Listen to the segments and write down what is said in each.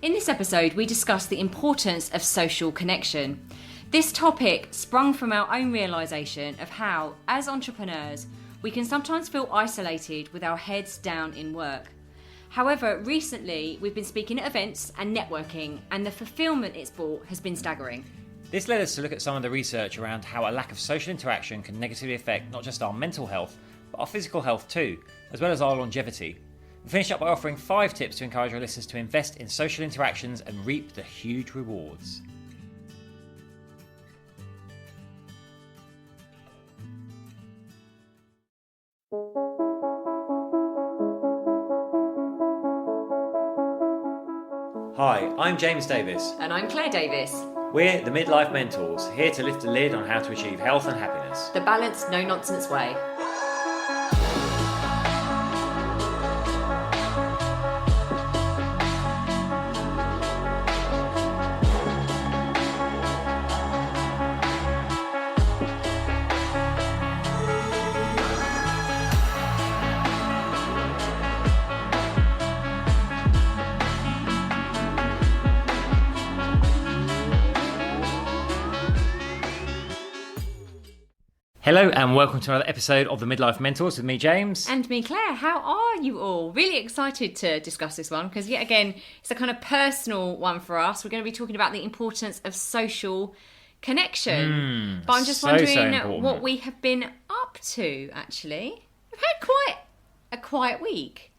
In this episode, we discuss the importance of social connection. This topic sprung from our own realisation of how, as entrepreneurs, we can sometimes feel isolated with our heads down in work. However, recently, we've been speaking at events and networking, and the fulfilment it's brought has been staggering. This led us to look at some of the research around how a lack of social interaction can negatively affect not just our mental health, but our physical health too, as well as our longevity. We finish up by offering 5 tips to encourage our listeners to invest in social interactions and reap the huge rewards. Hi, I'm James Davis. And I'm Claire Davis. We're the Midlife Mentors, here to lift the lid on how to achieve health and happiness. The balanced, no-nonsense way. Hello and welcome to another episode of the Midlife Mentors with me, James. And me, Claire. How are you all? Really excited to discuss this one because, yet again, it's a kind of personal one for us. We're going to be talking about the importance of social connection. But I'm just wondering what we have been up to, actually. We've had quite a quiet week.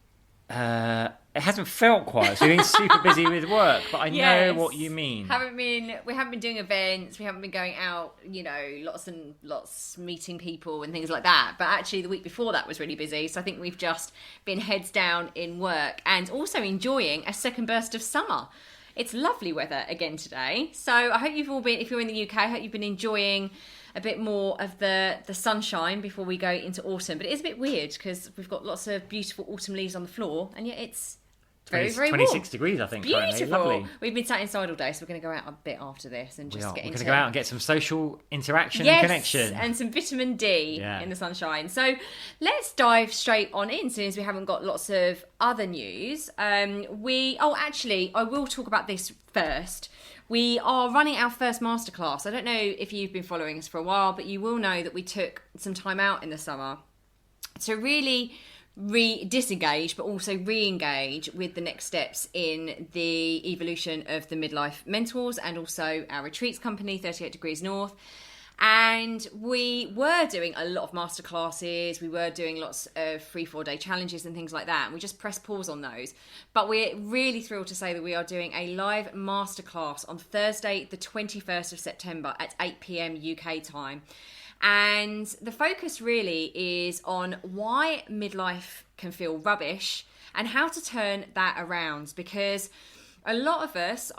It hasn't felt quiet, so we've been super busy with work, but I know what you mean. We haven't been doing events, we haven't been going out, lots and lots, meeting people and things like that. But actually the week before that was really busy, so I think we've just been heads down in work and also enjoying a second burst of summer. It's lovely weather again today, so I hope you've all been, if you're in the UK, I hope you've been enjoying a bit more of the sunshine before we go into autumn. But it is a bit weird because we've got lots of beautiful autumn leaves on the floor, and yet it's very, very 26 warm. degrees, I think. Beautiful. Currently. Lovely. We've been sat inside all day, so we're going to go out a bit after this and just get into. We're going to go out and get some social interaction and connection. And some vitamin D in the sunshine. So let's dive straight on in, since we haven't got lots of other news. I will talk about this first. We are running our first masterclass. I don't know if you've been following us for a while, but you will know that we took some time out in the summer to really disengage, but also re-engage with the next steps in the evolution of the Midlife Mentors and also our retreats company, 38 Degrees North. And we were doing a lot of masterclasses, we were doing lots of 3-4 day challenges and things like that, and we just pressed pause on those. But we're really thrilled to say that we are doing a live masterclass on Thursday, the 21st of September at 8 p.m. UK time. And the focus really is on why midlife can feel rubbish and how to turn that around, because a lot of us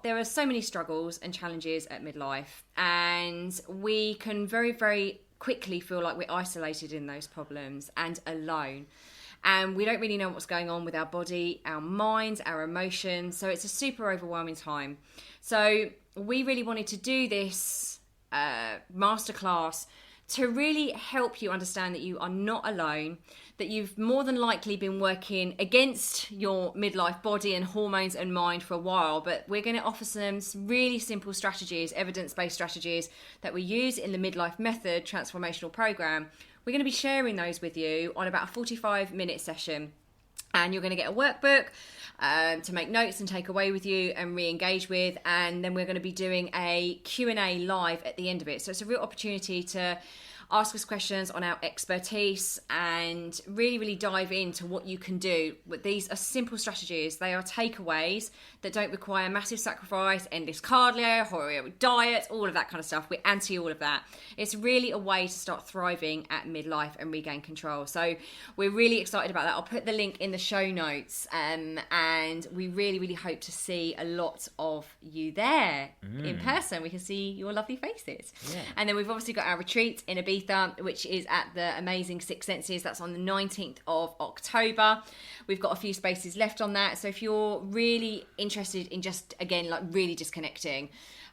there are so many struggles and challenges at midlife, and we can very, very quickly feel like we're isolated in those problems and alone. And we don't really know what's going on with our body, our minds, our emotions. So it's a super overwhelming time. So we really wanted to do this masterclass to really help you understand that you are not alone, that you've more than likely been working against your midlife body and hormones and mind for a while, but we're going to offer some really simple strategies, evidence-based strategies that we use in the Midlife Method transformational program. We're going to be sharing those with you on about a 45-minute session. And you're going to get a workbook to make notes and take away with you and re-engage with. And then we're going to be doing a Q&A live at the end of it. So it's a real opportunity to ask us questions on our expertise and really, really dive into what you can do. But these are simple strategies. They are takeaways that don't require massive sacrifice, endless cardio, horrible diet, all of that kind of stuff. We're anti all of that. It's really a way to start thriving at midlife and regain control. So we're really excited about that. I'll put the link in the show notes, and we really, really hope to see a lot of you there in person. We can see your lovely faces. Yeah. And then we've obviously got our retreat in Ibiza, which is at the amazing Six Senses. That's on the 19th of October. We've got a few spaces left on that. So if you're really interested in just, again, like really disconnecting,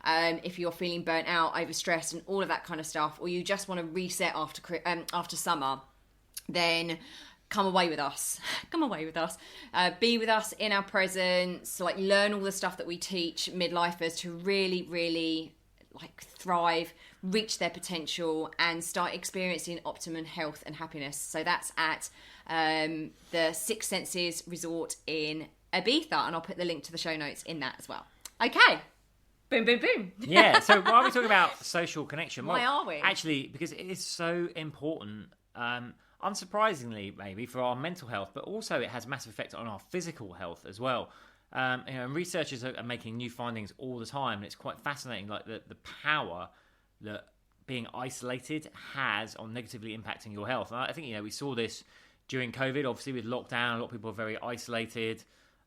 if you're feeling burnt out, overstressed and all of that kind of stuff, or you just want to reset after summer, then come away with us. Be with us in our presence, like learn all the stuff that we teach midlifers to really, really like thrive, reach their potential, and start experiencing optimum health and happiness. So that's at the Six Senses Resort in Ibiza, and I'll put the link to the show notes in that as well. Okay. Boom, boom, boom. Yeah, so why are we talking about social connection? Why are we? Actually, because it is so important, unsurprisingly maybe, for our mental health, but also it has a massive effect on our physical health as well. And researchers are making new findings all the time, and it's quite fascinating, like the power that being isolated has on negatively impacting your health. And I think, we saw this during COVID, obviously with lockdown, a lot of people are very isolated.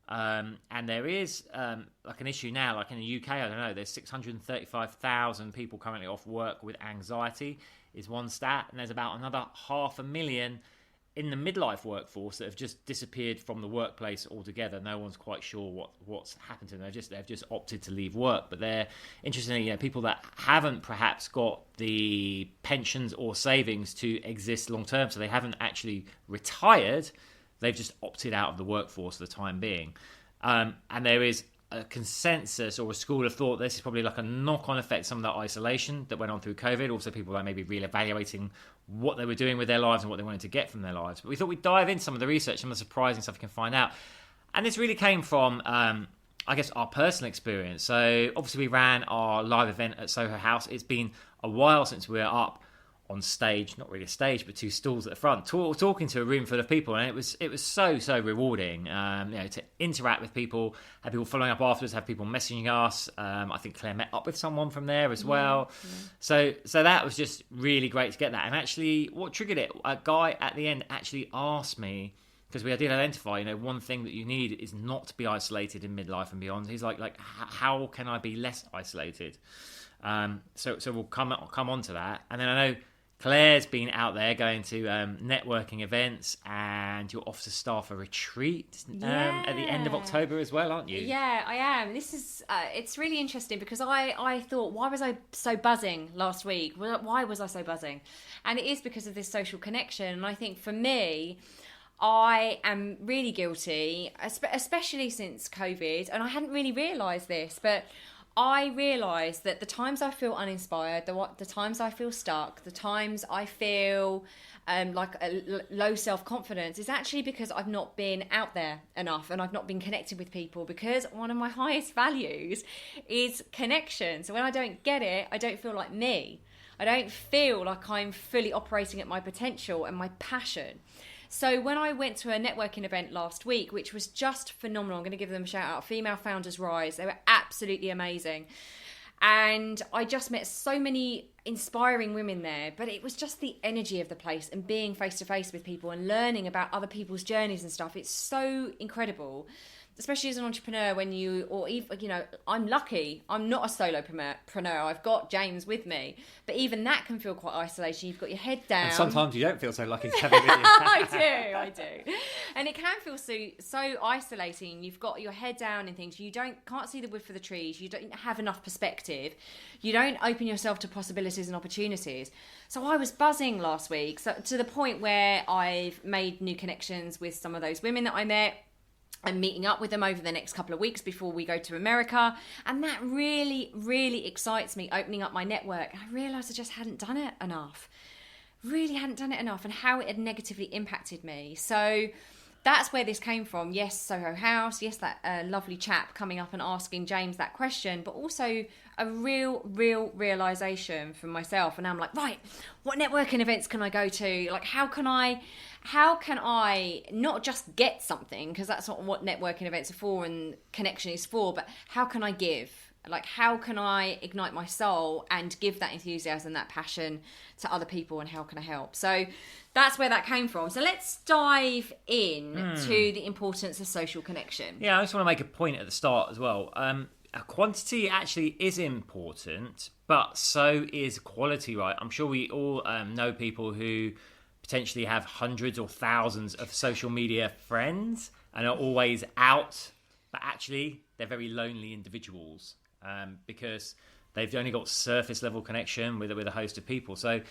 And there is like an issue now, like in the UK, I don't know, there's 635,000 people currently off work with anxiety is one stat, and there's about another 500,000 in the midlife workforce that have just disappeared from the workplace altogether. No one's quite sure what's happened to them. They've just opted to leave work. But they're, interestingly, people that haven't perhaps got the pensions or savings to exist long term, so they haven't actually retired, they've just opted out of the workforce for the time being. And there is a consensus or a school of thought this is probably like a knock-on effect, some of that isolation that went on through COVID. Also, people like maybe re-evaluating what they were doing with their lives and what they wanted to get from their lives. But we thought we'd dive into some of the research, some of the surprising stuff you can find out. And this really came from, I guess, our personal experience. So obviously we ran our live event at Soho House. It's been a while since we were up on stage, not really a stage, but two stools at the front, talking to a room full of people, and it was so rewarding. To interact with people, have people following up afterwards, have people messaging us. I think Claire met up with someone from there as well. Yeah. So that was just really great to get that. And actually, what triggered it? A guy at the end actually asked me, because we did identify, one thing that you need is not to be isolated in midlife and beyond. He's like, how can I be less isolated? So we'll come on to that, and then I know Claire's been out there going to networking events, and you're off to staff a retreat at the end of October as well, aren't you? Yeah, I am. This is it's really interesting because I thought, why was I so buzzing last week? Why was I so buzzing? And it is because of this social connection. And I think for me, I am really guilty, especially since COVID, and I hadn't really realised this, but I realise that the times I feel uninspired, the times I feel stuck, the times I feel like a low self-confidence is actually because I've not been out there enough and I've not been connected with people, because one of my highest values is connection. So when I don't get it, I don't feel like me. I don't feel like I'm fully operating at my potential and my passion. So when I went to a networking event last week, which was just phenomenal, I'm going to give them a shout out, Female Founders Rise. They were absolutely amazing. And I just met so many inspiring women there, but it was just the energy of the place and being face to face with people and learning about other people's journeys and stuff. It's so incredible. Especially as an entrepreneur, I'm lucky. I'm not a solopreneur. I've got James with me. But even that can feel quite isolating. You've got your head down. And sometimes you don't feel so lucky to have it with you. I do. And it can feel so isolating. You've got your head down and things. You can't see the wood for the trees. You don't have enough perspective. You don't open yourself to possibilities and opportunities. So I was buzzing last week, to the point where I've made new connections with some of those women that I met. I'm meeting up with them over the next couple of weeks before we go to America. And that really, really excites me, opening up my network. And I realised I just hadn't done it enough. Really hadn't done it enough, and how it had negatively impacted me. So that's where this came from. Yes, Soho House. Yes, that lovely chap coming up and asking James that question, but also a real realisation from myself. And now I'm like, right, what networking events can I go to? Like, how can I not just get something, because that's not what networking events are for and connection is for, but how can I give? Like, how can I ignite my soul and give that enthusiasm, that passion to other people, and how can I help? So that's where that came from. So let's dive in to the importance of social connection. Yeah, I just want to make a point at the start as well. Quantity actually is important, but so is quality, right? I'm sure we all know people who potentially have hundreds or thousands of social media friends and are always out, but actually they're very lonely individuals because they've only got surface level connection with a host of people. So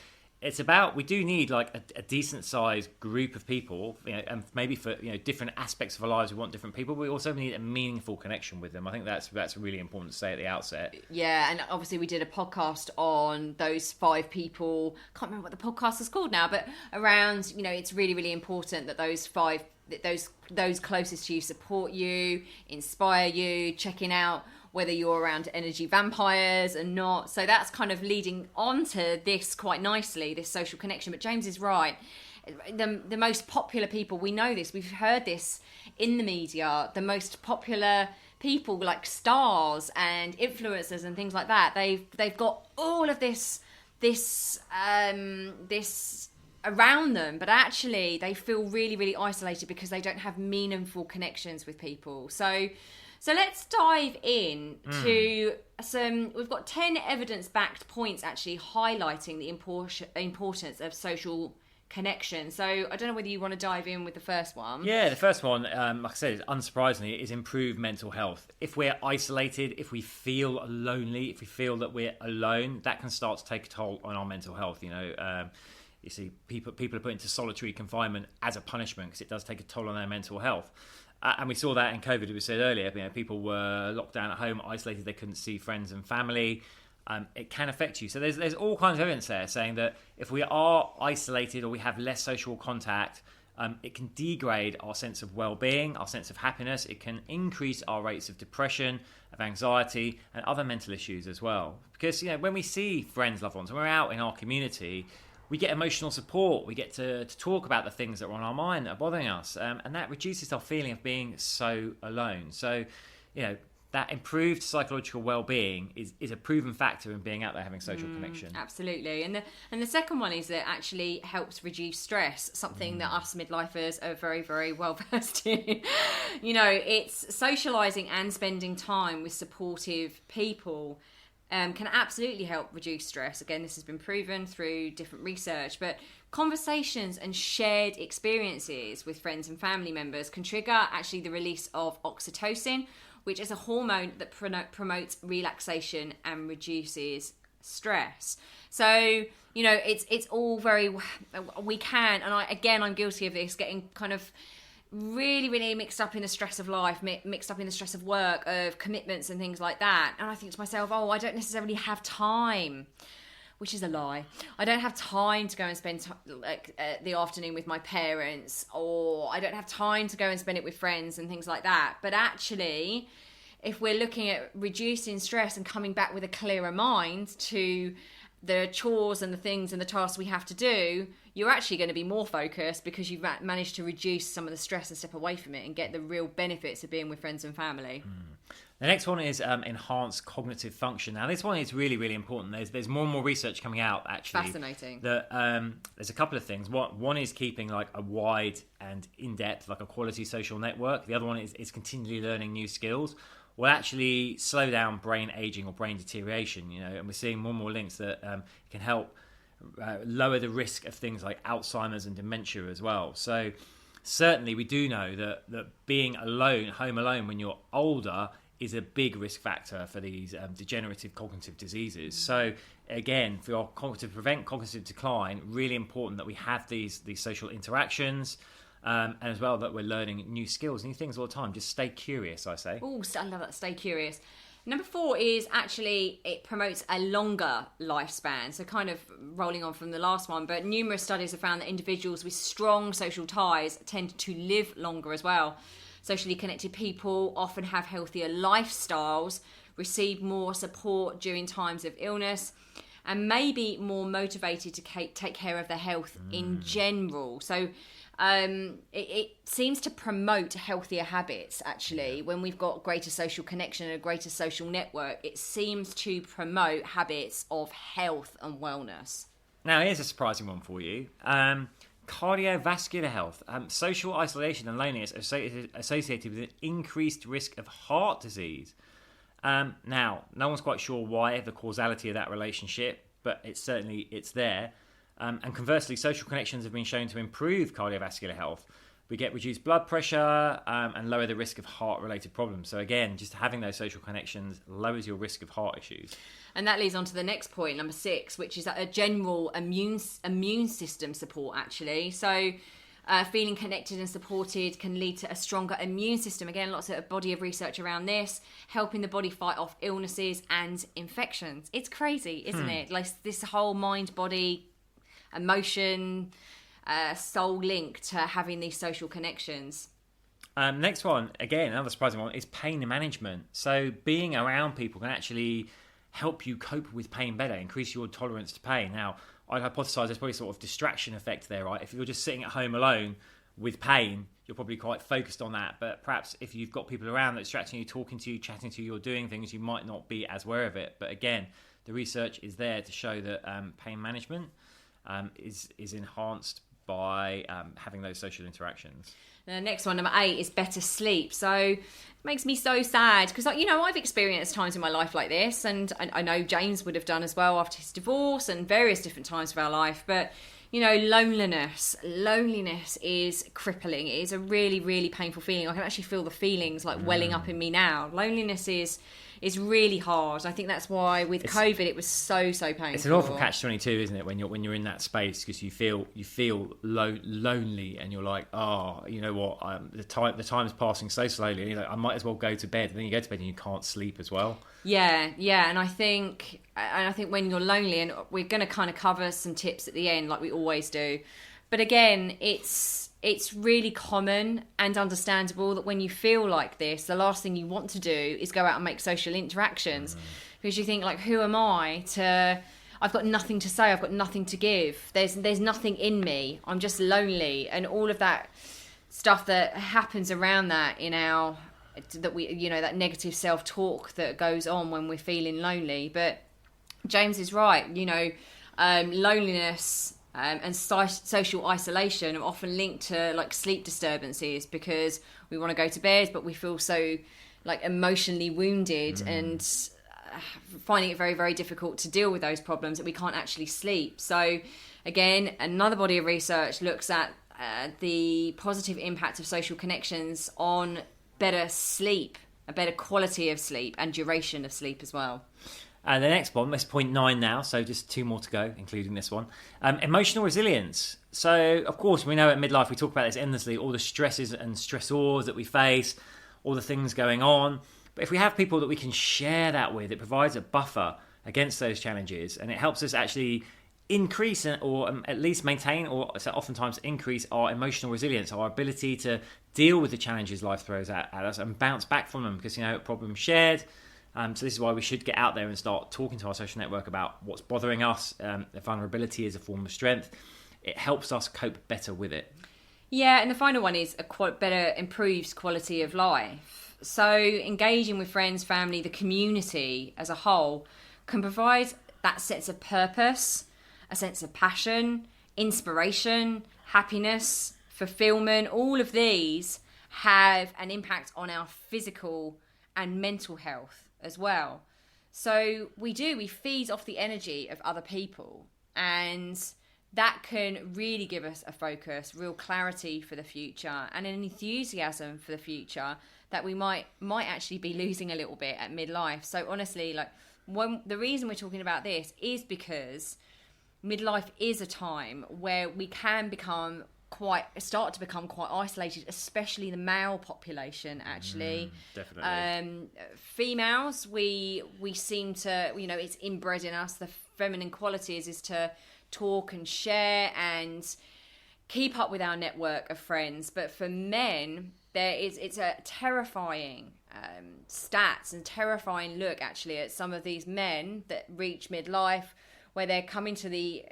it's about, we do need like a decent sized group of people, and maybe for different aspects of our lives we want different people, but we also need a meaningful connection with them. I think that's really important to say at the outset. Yeah, and obviously we did a podcast on those 5 people, can't remember what the podcast is called now, but around, it's really, really important that those 5, those closest to you support you, inspire you, checking out whether you're around energy vampires or not. So that's kind of leading on to this quite nicely, this social connection. But James is right. The most popular people, we know this, we've heard this in the media, the most popular people like stars and influencers and things like that, they've got all of this around them, but actually they feel really, really isolated because they don't have meaningful connections with people. So let's dive in to we've got 10 evidence-backed points actually highlighting the importance of social connection. So I don't know whether you want to dive in with the first one. Yeah, the first one, like I said, unsurprisingly, is improved mental health. If we're isolated, if we feel lonely, if we feel that we're alone, that can start to take a toll on our mental health. You see, people are put into solitary confinement as a punishment because it does take a toll on their mental health. And we saw that in COVID, as we said earlier. People were locked down at home, isolated, they couldn't see friends and family. It can affect you. So there's all kinds of evidence there saying that if we are isolated or we have less social contact, it can degrade our sense of well-being, our sense of happiness. It can increase our rates of depression, of anxiety, and other mental issues as well. Because when we see friends, loved ones, when we're out in our community, we get emotional support. We get to talk about the things that are on our mind that are bothering us, and that reduces our feeling of being so alone. So, that improved psychological well-being is a proven factor in being out there having social connection. Absolutely. And the second one is that it actually helps reduce stress, something that us midlifers are very, very well versed in. It's socialising and spending time with supportive people can absolutely help reduce stress. Again, this has been proven through different research, but conversations and shared experiences with friends and family members can trigger actually the release of oxytocin, which is a hormone that promotes relaxation and reduces stress. So, it's all very, we can, and I'm guilty of this, getting kind of really, really mixed up in the stress of life, mixed up in the stress of work, of commitments and things like that. And I think to myself, I don't necessarily have time, which is a lie. I don't have time to go and spend the afternoon with my parents, or I don't have time to go and spend it with friends and things like that. But actually, if we're looking at reducing stress and coming back with a clearer mind to the chores and the things and the tasks we have to do, you're actually going to be more focused because you've managed to reduce some of the stress and step away from it and get the real benefits of being with friends and family. The next one is enhanced cognitive function. Now, this one is really, really important. There's more and more research coming out, actually. Fascinating. That there's a couple of things. One is keeping like a wide and in-depth, like a quality social network. The other one is continually learning new skills. Will actually slow down brain aging or brain deterioration, and we're seeing more and more links that can help lower the risk of things like Alzheimer's and dementia as well. So certainly we do know that being alone, home alone when you're older is a big risk factor for these degenerative cognitive diseases. So again, to prevent cognitive decline, really important that we have these social interactions, and as well that we're learning new skills, new things all the time. Just stay curious, I say. Oh, I love that, stay curious. Number 4 is actually it promotes a longer lifespan. So kind of rolling on from the last one, but numerous studies have found that individuals with strong social ties tend to live longer as well. Socially connected people often have healthier lifestyles, receive more support during times of illness, and may be more motivated to take care of their health in general. So it seems to promote healthier habits, actually. When we've got greater social connection and a greater social network, it seems to promote habits of health and wellness. Now, here's a surprising one for you. Cardiovascular health. Social isolation and loneliness are associated with an increased risk of heart disease. Now, no one's quite sure why, the causality of that relationship, but it's there. And conversely, social connections have been shown to improve cardiovascular health. We get reduced blood pressure and lower the risk of heart-related problems. So again, just having those social connections lowers your risk of heart issues. And that leads on to the next point, number 6, which is a general immune system support, actually. So feeling connected and supported can lead to a stronger immune system. Again, lots of body of research around this, helping the body fight off illnesses and infections. It's crazy, isn't it? Like this whole mind, body, emotion, soul link to having these social connections. Next one, again, another surprising one, is pain management. So being around people can actually help you cope with pain better, increase your tolerance to pain. Now, I'd hypothesize there's probably sort of distraction effect there, right? If you're just sitting at home alone with pain, you're probably quite focused on that. But perhaps if you've got people around that are distracting you, talking to you, chatting to you, or doing things, you might not be as aware of it. But again, the research is there to show that pain management is enhanced by having those social interactions. The next one, number 8, is better sleep. So it makes me so sad because, like, you know, I've experienced times in my life like this, and I know James would have done as well after his divorce and various different times of our life. But, you know, loneliness is crippling. It is a really, really painful feeling. I can actually feel the feelings like welling up in me now. Loneliness is really hard. I think that's why with COVID it was so painful. It's an awful catch-22, isn't it, when you're in that space, because you feel lonely, and you're like, oh, you know what, the time is passing so slowly, and you're like, I might as well go to bed. And then you go to bed and you can't sleep as well. Yeah, and I think when you're lonely, and we're going to kind of cover some tips at the end like we always do, but again, it's really common and understandable that when you feel like this, the last thing you want to do is go out and make social interactions, because you think, like, who am I to... I've got nothing to say, I've got nothing to give, there's nothing in me, I'm just lonely, and all of that stuff that happens around that that negative self-talk that goes on when we're feeling lonely. But James is right, loneliness and social isolation are often linked to like sleep disturbances, because we want to go to bed but we feel so like emotionally wounded and finding it very, very difficult to deal with those problems that we can't actually sleep. So again, another body of research looks at the positive impact of social connections on better sleep, a better quality of sleep and duration of sleep as well. And the next one, that's point 9 now, so just 2 more to go, including this one. Emotional resilience. So, of course, we know at Midlife, we talk about this endlessly, all the stresses and stressors that we face, all the things going on. But if we have people that we can share that with, it provides a buffer against those challenges, and it helps us actually increase or at least maintain, or so oftentimes increase, our emotional resilience, our ability to deal with the challenges life throws at us and bounce back from them, because, problems shared. So this is why we should get out there and start talking to our social network about what's bothering us. The vulnerability is a form of strength. It helps us cope better with it. Yeah, and the final one is better improves quality of life. So engaging with friends, family, the community as a whole can provide that sense of purpose, a sense of passion, inspiration, happiness, fulfillment. All of these have an impact on our physical and mental health as well. So we feed off the energy of other people, and that can really give us a focus, real clarity for the future, and an enthusiasm for the future that we might actually be losing a little bit at midlife. So honestly, the reason we're talking about this is because midlife is a time where we can start to become quite isolated, especially the male population, actually. Definitely. Females, we seem to, it's inbred in us. The feminine qualities is to talk and share and keep up with our network of friends. But for men, it's a terrifying stats and terrifying look, actually, at some of these men that reach midlife, where they're coming to the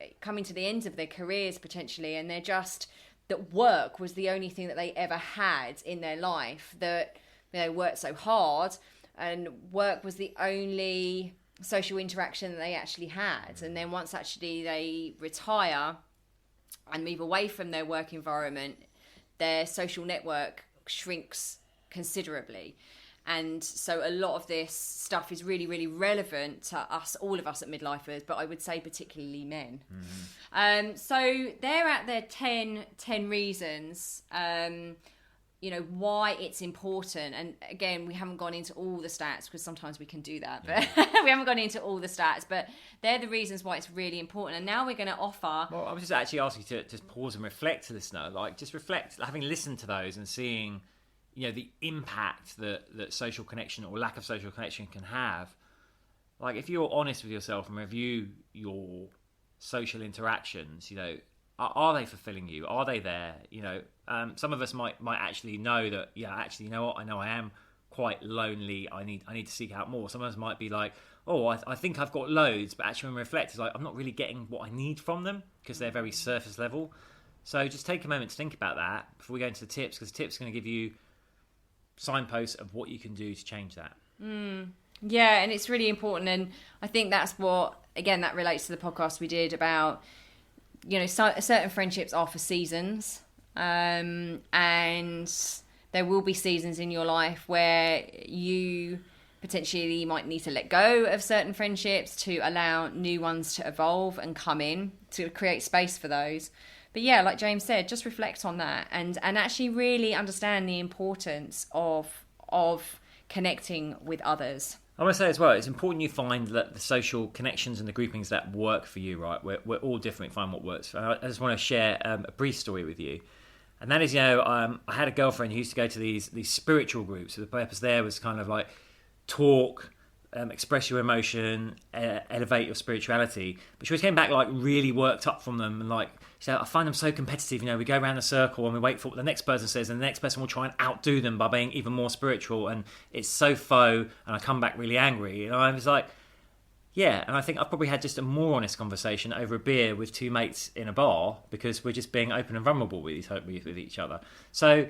end of their careers potentially, and they're just... that work was the only thing that they ever had in their life, that they worked so hard, and work was the only social interaction that they actually had. And then once actually they retire and move away from their work environment, their social network shrinks considerably. And so a lot of this stuff is really, really relevant to us, all of us at Midlifers, but I would say particularly men. So they're at their 10 reasons, why it's important. And again, we haven't gone into all the stats because sometimes we can do that, but we haven't gone into all the stats, but they're the reasons why it's really important. And now we're going to offer... Well, I was just actually asking you to just pause and reflect, listener, like just reflect, having listened to those and seeing, the impact that social connection or lack of social connection can have. Like, if you're honest with yourself and review your social interactions, are they fulfilling you? Are they there? Some of us might actually know that, actually, you know what? I know I am quite lonely. I need to seek out more. Some of us might be like, oh, I think I've got loads, but actually when we reflect, it's like, I'm not really getting what I need from them because they're very surface level. So just take a moment to think about that before we go into the tips, because tips are going to give you signposts of what you can do to change that. Yeah, and it's really important. And I think that's what, again, that relates to the podcast we did about, certain friendships are for seasons. And there will be seasons in your life where you potentially might need to let go of certain friendships to allow new ones to evolve and come in, to create space for those. But yeah, like James said, just reflect on that and actually really understand the importance of connecting with others. I want to say as well, it's important you find that the social connections and the groupings that work for you, right? We're all different, find what works. I just want to share a brief story with you. And that is, I had a girlfriend who used to go to these spiritual groups. So the purpose there was kind of like talk, express your emotion, elevate your spirituality. But she always came back like really worked up from them, and like, she said, I find them so competitive. We go around the circle and we wait for what the next person says, and the next person will try and outdo them by being even more spiritual, and it's so faux, and I come back really angry. And I was like, yeah, and I think I've probably had just a more honest conversation over a beer with two mates in a bar because we're just being open and vulnerable with each other. So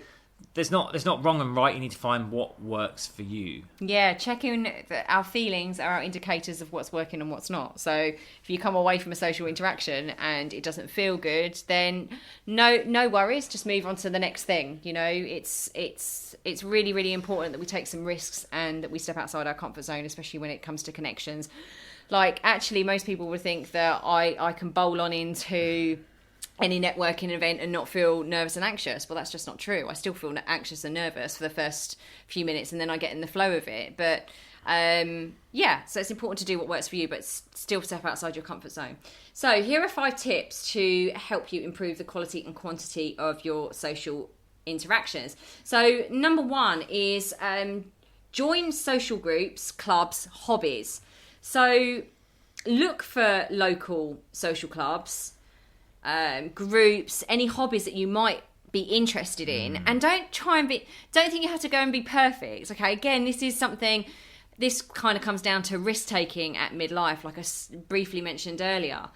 there's not wrong and right. You need to find what works for you. Yeah, checking that our feelings are our indicators of what's working and what's not. So if you come away from a social interaction and it doesn't feel good, then no worries, just move on to the next thing. It's really, really important that we take some risks and that we step outside our comfort zone, especially when it comes to connections. Like, actually, most people would think that I can bowl on into any networking event and not feel nervous and anxious. Well, that's just not true. I still feel anxious and nervous for the first few minutes, and then I get in the flow of it. But so it's important to do what works for you, but still step outside your comfort zone. So here are 5 tips to help you improve the quality and quantity of your social interactions. So number 1 is join social groups, clubs, hobbies. So look for local social clubs, groups, any hobbies that you might be interested in, and don't think you have to go and be perfect. Okay, again, this kind of comes down to risk taking at midlife, like I briefly mentioned earlier.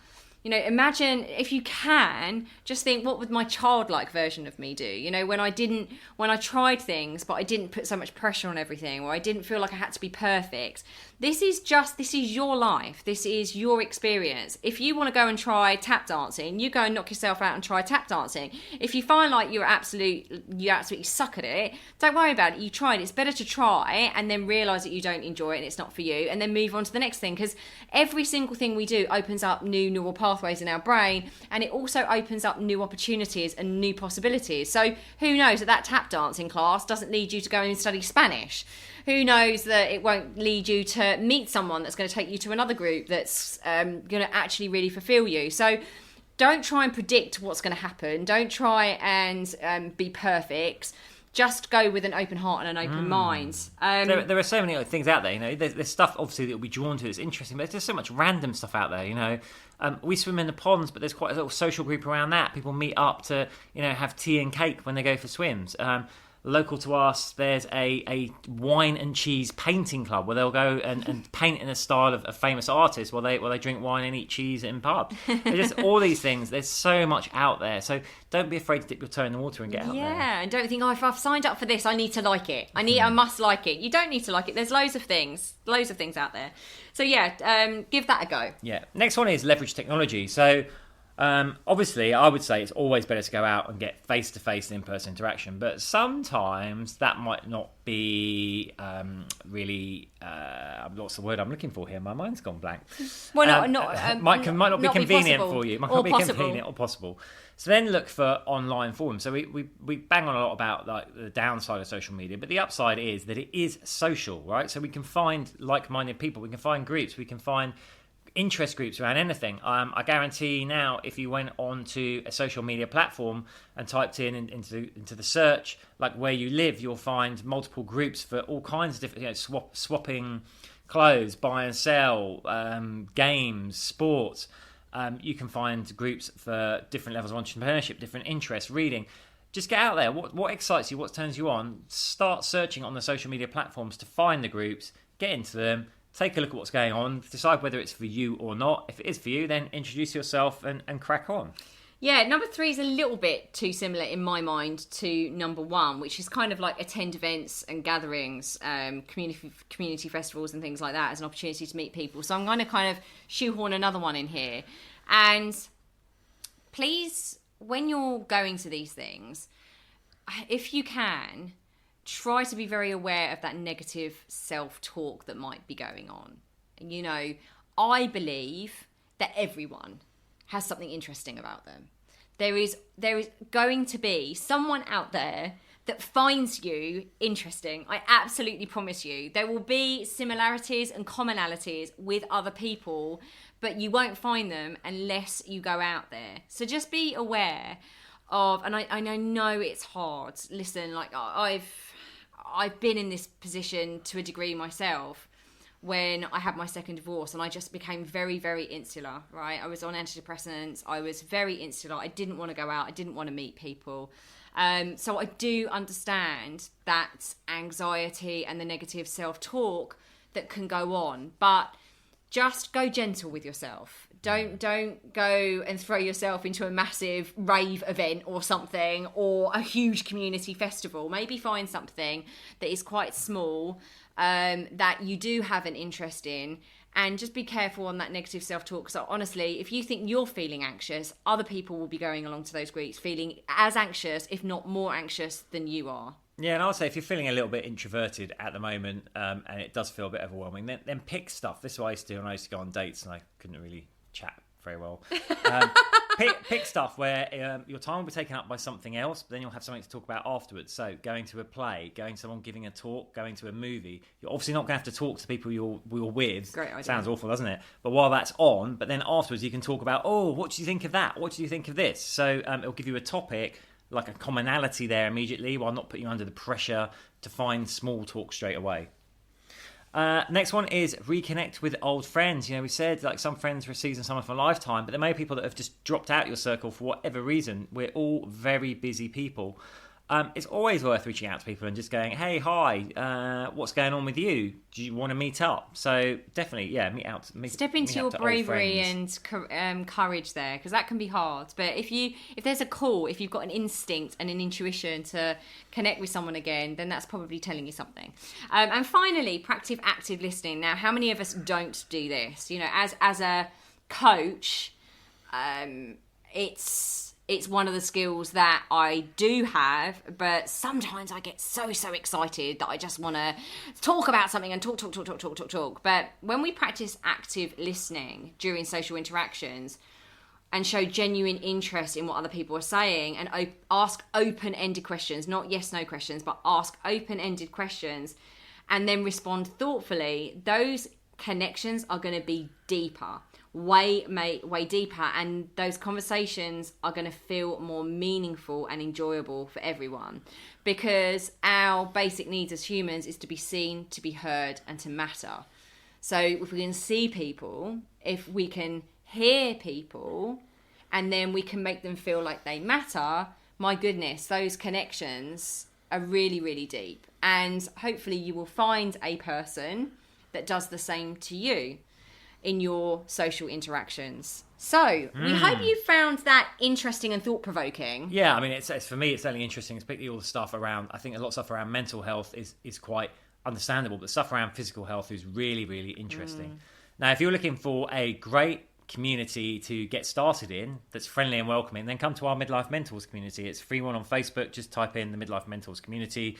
Imagine, if you can, just think, what would my childlike version of me do? When I tried things, but I didn't put so much pressure on everything, or I didn't feel like I had to be perfect. This is your life. This is your experience. If you want to go and try tap dancing, you go and knock yourself out and try tap dancing. If you find like you absolutely suck at it, don't worry about it. You tried. It's better to try and then realise that you don't enjoy it and it's not for you, and then move on to the next thing, because every single thing we do opens up new neural pathways in our brain, and it also opens up new opportunities and new possibilities. So who knows that tap dancing class doesn't lead you to go and study Spanish? Who knows that it won't lead you to meet someone that's going to take you to another group that's going to actually really fulfill you? So don't try and predict what's going to happen. Don't try and be perfect. Just go with an open heart and an open mind. There are so many other things out there. There's stuff obviously that we'll be drawn to that's interesting, but there's just so much random stuff out there. We swim in the ponds, but there's quite a little social group around that. People meet up to have tea and cake when they go for swims. Local to us, there's a wine and cheese painting club where they'll go and paint in a style of famous artists while they drink wine and eat cheese in pub. There's just all these things. There's so much out there. So don't be afraid to dip your toe in the water and get out there. Yeah, and don't think, if I've signed up for this, I need to like it. I must like it. You don't need to like it. There's loads of things out there. So yeah, give that a go. Yeah. Next one is leverage technology. So Obviously, I would say it's always better to go out and get face-to-face and in-person interaction, but sometimes that might not be really... what's the word I'm looking for here? My mind's gone blank. Well, might not be convenient possible, for you. Might or not be possible. convenient or possible. So then look for online forums. So we bang on a lot about like the downside of social media, but the upside is that it is social, right? So we can find like-minded people, we can find groups, we can find interest groups around anything. I guarantee now, if you went onto a social media platform and typed into the search like where you live, you'll find multiple groups for all kinds of different, swapping clothes, buy and sell, games, sports. You can find groups for different levels of entrepreneurship, different interests, reading. Just get out there. What excites you? What turns you on? Start searching on the social media platforms to find the groups, get into them, take a look at what's going on, decide whether it's for you or not. If it is for you, then introduce yourself and crack on. Yeah, number 3 is a little bit too similar in my mind to number 1, which is kind of like attend events and gatherings, community festivals and things like that as an opportunity to meet people. So I'm going to kind of shoehorn another one in here. And please, when you're going to these things, if you can, try to be very aware of that negative self-talk that might be going on. You know, I believe that everyone has something interesting about them. There is going to be someone out there that finds you interesting. I absolutely promise you. There will be similarities and commonalities with other people, but you won't find them unless you go out there. So just be aware of, and I know it's hard. Listen, like I've been in this position to a degree myself when I had my second divorce, and I just became very, very insular, right? I was on antidepressants. I was very insular. I didn't want to go out. I didn't want to meet people. So I do understand that anxiety and the negative self-talk that can go on, but just go gentle with yourself. Don't go and throw yourself into a massive rave event or something, or a huge community festival. Maybe find something that is quite small, that you do have an interest in, and just be careful on that negative self-talk. So honestly, if you think you're feeling anxious, other people will be going along to those groups feeling as anxious, if not more anxious than you are. Yeah, and I would say if you're feeling a little bit introverted at the moment, and it does feel a bit overwhelming, then pick stuff. This is what I used to do when I used to go on dates and I couldn't really chat very well. Pick stuff where your time will be taken up by something else, but then you'll have something to talk about afterwards. So going to a play, going to someone giving a talk, going to a movie. You're obviously not going to have to talk to people you're with. Great idea. Sounds awful, doesn't it? But while that's on, but then afterwards you can talk about, what do you think of that? What do you think of this? So it'll give you a topic, like a commonality there immediately, while not putting you under the pressure to find small talk straight away. Next one is reconnect with old friends. We said like some friends for a season, some for a lifetime, but there may be people that have just dropped out your circle for whatever reason. We're all very busy people. It's always worth reaching out to people and just going, hey, hi, what's going on with you? Do you want to meet up? So definitely, yeah, meet out. Step into your bravery and courage there, because that can be hard. But if there's a call, if you've got an instinct and an intuition to connect with someone again, then that's probably telling you something. And finally, practice active listening. Now, how many of us don't do this? As a coach, it's one of the skills that I do have, but sometimes I get so excited that I just want to talk about something and talk. But when we practice active listening during social interactions and show genuine interest in what other people are saying and ask open-ended questions, not yes-no questions, but ask open-ended questions and then respond thoughtfully, those connections are going to be deeper. Way deeper, and those conversations are going to feel more meaningful and enjoyable for everyone, because our basic needs as humans is to be seen, to be heard, and to matter. So if we can see people, if we can hear people, and then we can make them feel like they matter, my goodness, those connections are really, really deep. And hopefully you will find a person that does the same to you in your social interactions. So, we hope you found that interesting and thought-provoking. Yeah, I mean, it's for me, it's certainly interesting, particularly all the stuff around, I think a lot of stuff around mental health is quite understandable, but stuff around physical health is really, really interesting. Now, if you're looking for a great community to get started in that's friendly and welcoming, then come to our Midlife Mentors community. It's a free one on Facebook. Just type in the Midlife Mentors community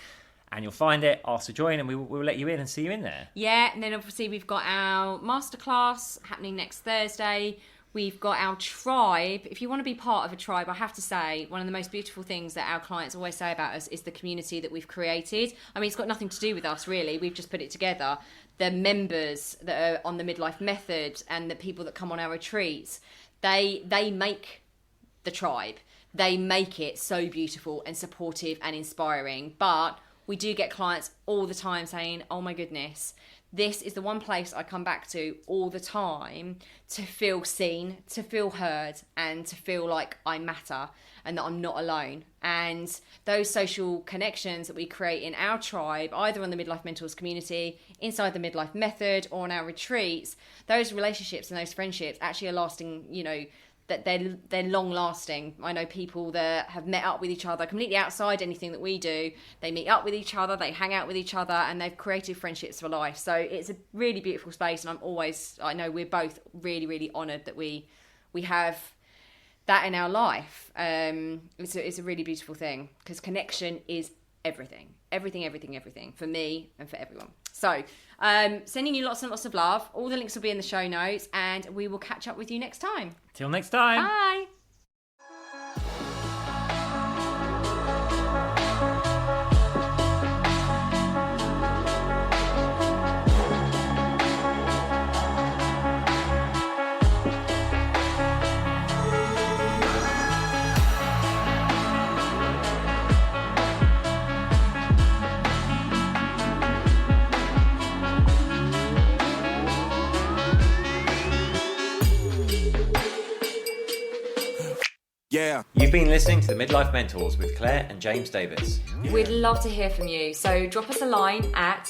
and you'll find it. Ask to join and we'll let you in and see you in there. Yeah, and then obviously we've got our masterclass happening next Thursday. We've got our tribe. If you want to be part of a tribe, I have to say, one of the most beautiful things that our clients always say about us is the community that we've created. I mean, it's got nothing to do with us, really. We've just put it together. The members that are on the Midlife Method and the people that come on our retreats, they make the tribe. They make it so beautiful and supportive and inspiring. But we do get clients all the time saying, oh my goodness, this is the one place I come back to all the time to feel seen, to feel heard, and to feel like I matter and that I'm not alone. And those social connections that we create in our tribe, either on the Midlife Mentors community, inside the Midlife Method, or on our retreats, those relationships and those friendships actually are lasting, you know, that they're long lasting. I know people that have met up with each other completely outside anything that we do. They meet up with each other, they hang out with each other, and they've created friendships for life. So it's a really beautiful space, and I know we're both really, really honoured that we have that in our life. It's a really beautiful thing, because connection is everything for me and for everyone. So sending you lots and lots of love. All the links will be in the show notes, and we will catch up with you next time. Till next time. Bye. Yeah. You've been listening to the Midlife Mentors with Claire and James Davis. We'd love to hear from you. So drop us a line at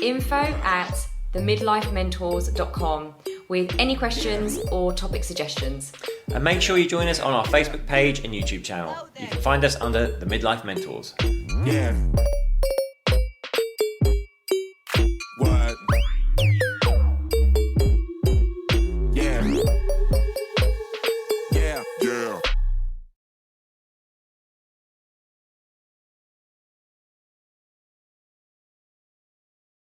info@themidlifementors.com with any questions or topic suggestions. And make sure you join us on our Facebook page and YouTube channel. You can find us under the Midlife Mentors. Yeah.